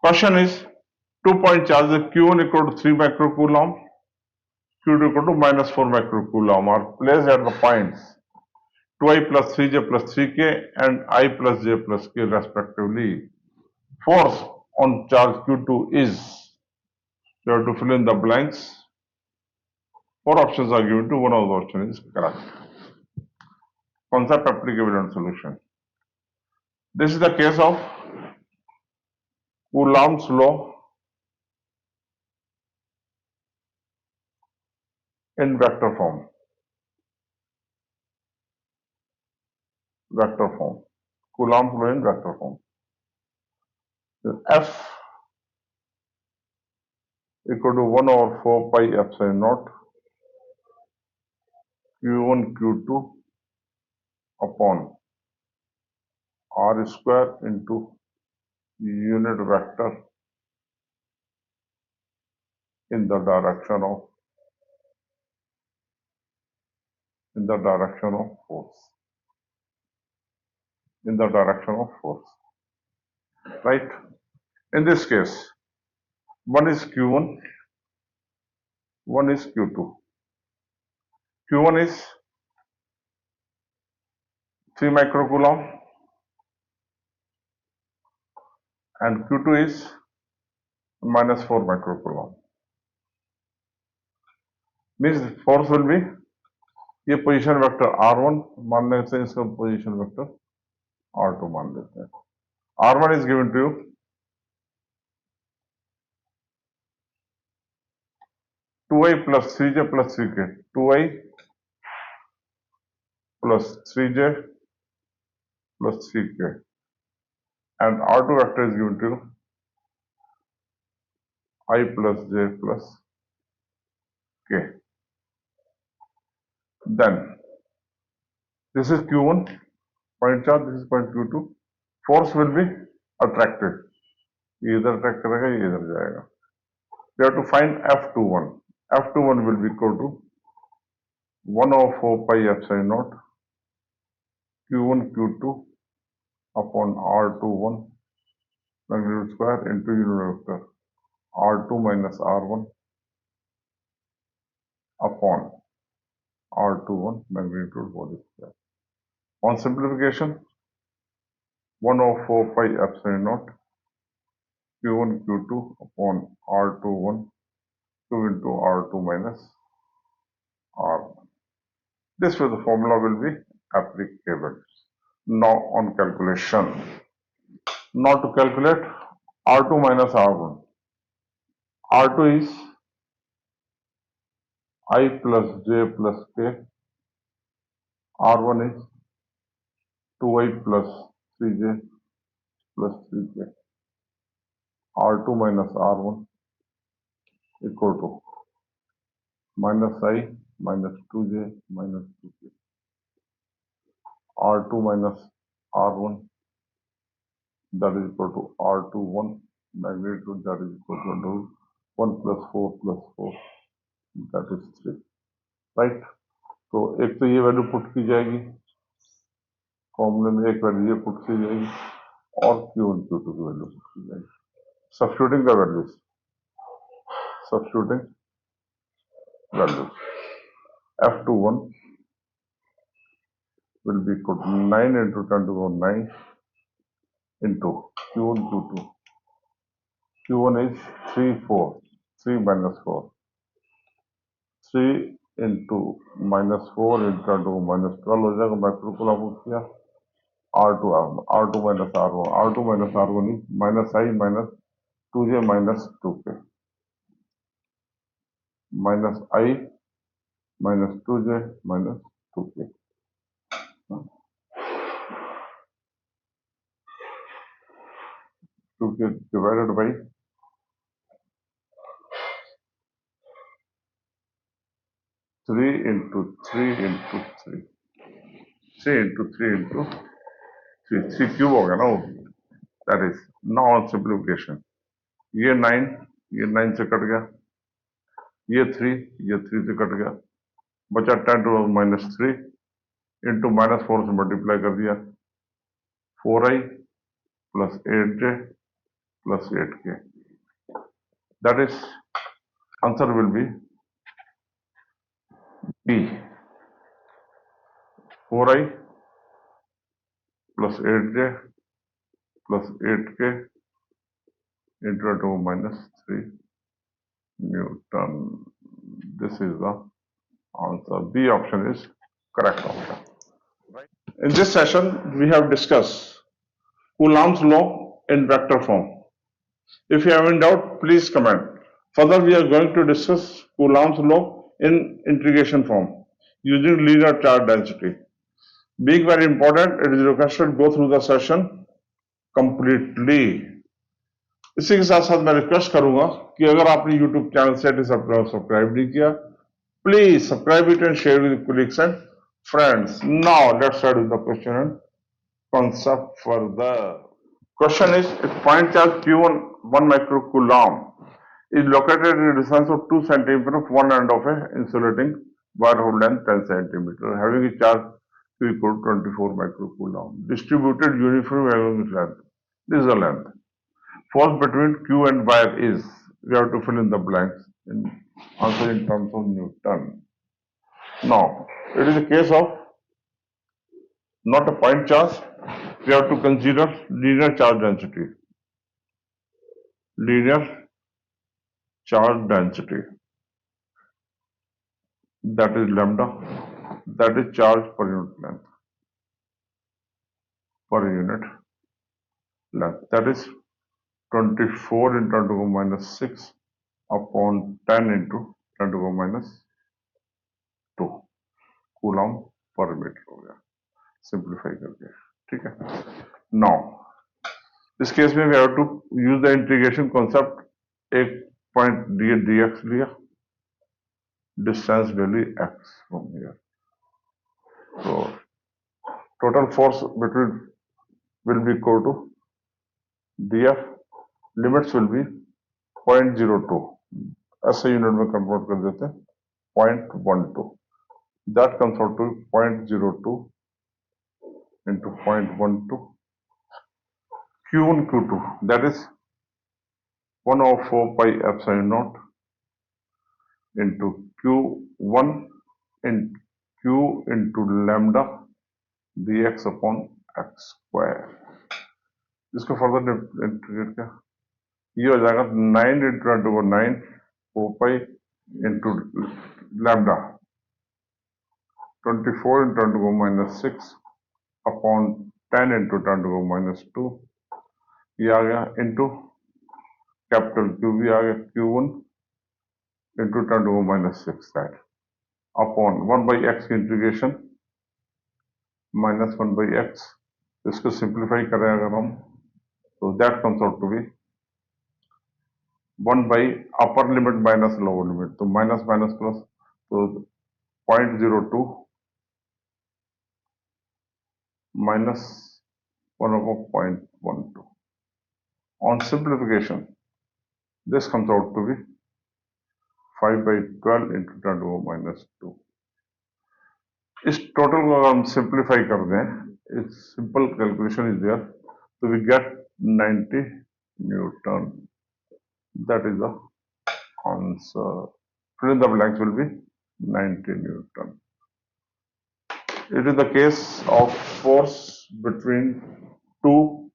Question is 2-point charge Q1 equal to 3 microcoulomb, Q2 equal to minus 4 microcoulomb are placed at the points 2i plus 3j plus 3k and I plus j plus k respectively. Force on charge Q2 is, you have to fill in the blanks. 4 options are given to, one of the options is correct. Concept applicable and solution. This is the case of Coulomb's law in vector form. Vector form. Coulomb's law in vector form. F equal to 1 over 4 pi epsilon naught Q1 Q2 upon R square into unit vector in the direction of force. In the direction of force. Right? In this case, one is Q1, one is Q2. Q1 is 3 microcoulomb and Q2 is minus 4 microcoulomb. Means force will be, ये position vector R1 मान लेते हैं, इसका position vector R2 मान लेते हैं. R1 is given to you 2i plus 3j plus 3k. 2i plus 3j plus 3k. And R2 vector is given to you I plus j plus k. Then this is Q1 point charge, this is point Q2. Force will be attracted. Either attract करेगा, either जाएगा. We have to find F21. F21 will be equal to 1 over 4 pi epsilon naught Q1 Q2 upon R21 magnitude square into unit vector R2 minus R1 upon R21 magnitude whole square. On simplification, 1 over 4 pi epsilon naught Q1 Q2 upon R21 2 into R2 minus R1. This way the formula will be applicable. Now on calculation. Now to calculate R2 minus R1. R2 is I plus j plus k. R1 is 2i plus 3j plus 3k. R2 minus R1 equal to minus I minus 2j minus 2k. R2 minus R1 that is equal to R21 magnitude that is equal to 1 plus 4 plus 4 that is 3. Right? तो एक तो ये value put की जाएगी फॉर्मूले में, एक value ये पुट की जाएगी और Q1 Q2 की वैल्यू पुट की जाएगी. Substituting the values. Substituting values. F21 will be equal to 9 into 10 to the power 9 into Q1 Q2. Q1 is 3 4 3 minus 4 3 into minus 4 into 10 to minus 12 हो जाएगा. Microcoulomb किया R2 minus R1. R2 minus R1 is minus I minus 2j minus 2k. Minus I minus 2j minus 2k. 2k divided by 3 into 3 into 3. 3 into 3 into 3. 3 cube हो गया ना वो. That is now on simplification. ये 9 से cut गया. ये 3 से cut गया. बचा 10 to the minus 3 into minus 4 से मल्टीप्लाई कर दिया. 4i plus 8j plus 8k. That is, answer will be B. 4i plus 8j plus 8k into 10 to the minus 3 Newton. This is the answer. B option is correct option. In this session, we have discussed Coulomb's law in vector form. If you have any doubt, please comment. Further, we are going to discuss Coulomb's law in integration form using linear charge density. Being very important, it is requested to go through the session completely. इसी के साथ साथ मैं request करूंगा कि अगर आपने YouTube channel से सब्सक्राइब नहीं किया, please subscribe it and share with colleagues and friends. Now let's start with the question and concept further. Question is, if point charge Q1 1 microcoulomb is located at a distance of 2 cm from one end of a insulating wire hole length 10 cm, having a charge Q equal to 24 microcoulomb, distributed uniformly along its length. This is the length. Force between Q and wire is, we have to fill in the blanks in answer in terms of Newton. Now, it is a case of not a point charge, we have to consider linear charge density. Linear charge density, that is lambda, that is charge per unit length. Per unit length, that is 24 into 10 to the minus 6 upon 10 into 10 to the minus 2 Coulomb per meter हो गया, simplify करके, ठीक है. Now, इस case में we have to use the integration concept. एक point dx लिया, distance value x from here. So total force between will be equal to df. Limits will be 0.02. ऐसे यूनिट में कन्वर्ट कर देते हैं 0.12. That comes out to 0.02 into 0.12 Q1 Q2. That is 1/4 pi epsilon naught into Q1 in Q into lambda dx upon x square. इसको further integrate क्या, ये हो जाएगा 9 into 10 to the 9 4 pi into lambda 24 into 10 to the minus 6 upon 10 into 10 to the minus 2. ये आ गया into capital Q भी आ गया Q1 into 10 to the minus 6 that upon 1 by x की इंटीग्रेशन minus 1 by x. इसको simplify करें अगर हम, तो that comes out to be 1 by upper limit minus lower limit. तो minus minus plus, तो 0.02 minus 1/0.12. On simplification, this comes out to be 5 by 12 into 10 to the minus 2. इस total को अगर हम सिंप्लीफाई कर दें, इस simple calculation is there, so we get 90 Newton. That is the answer. Fill in the blanks will be 90 Newton. It is the case of force between two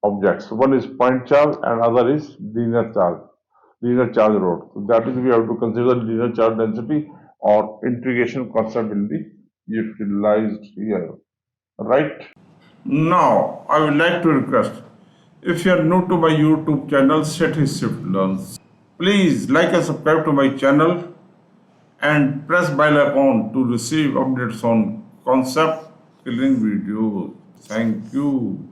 objects. One is point charge and other is linear charge rod. So that is, we have to consider linear charge density or integration concept will be utilized here. Right? Now, I would like to request, if you are new to my YouTube channel, Steady Shift Learns, please like and subscribe to my channel and press bell icon to receive updates on concept killing videos. Thank you.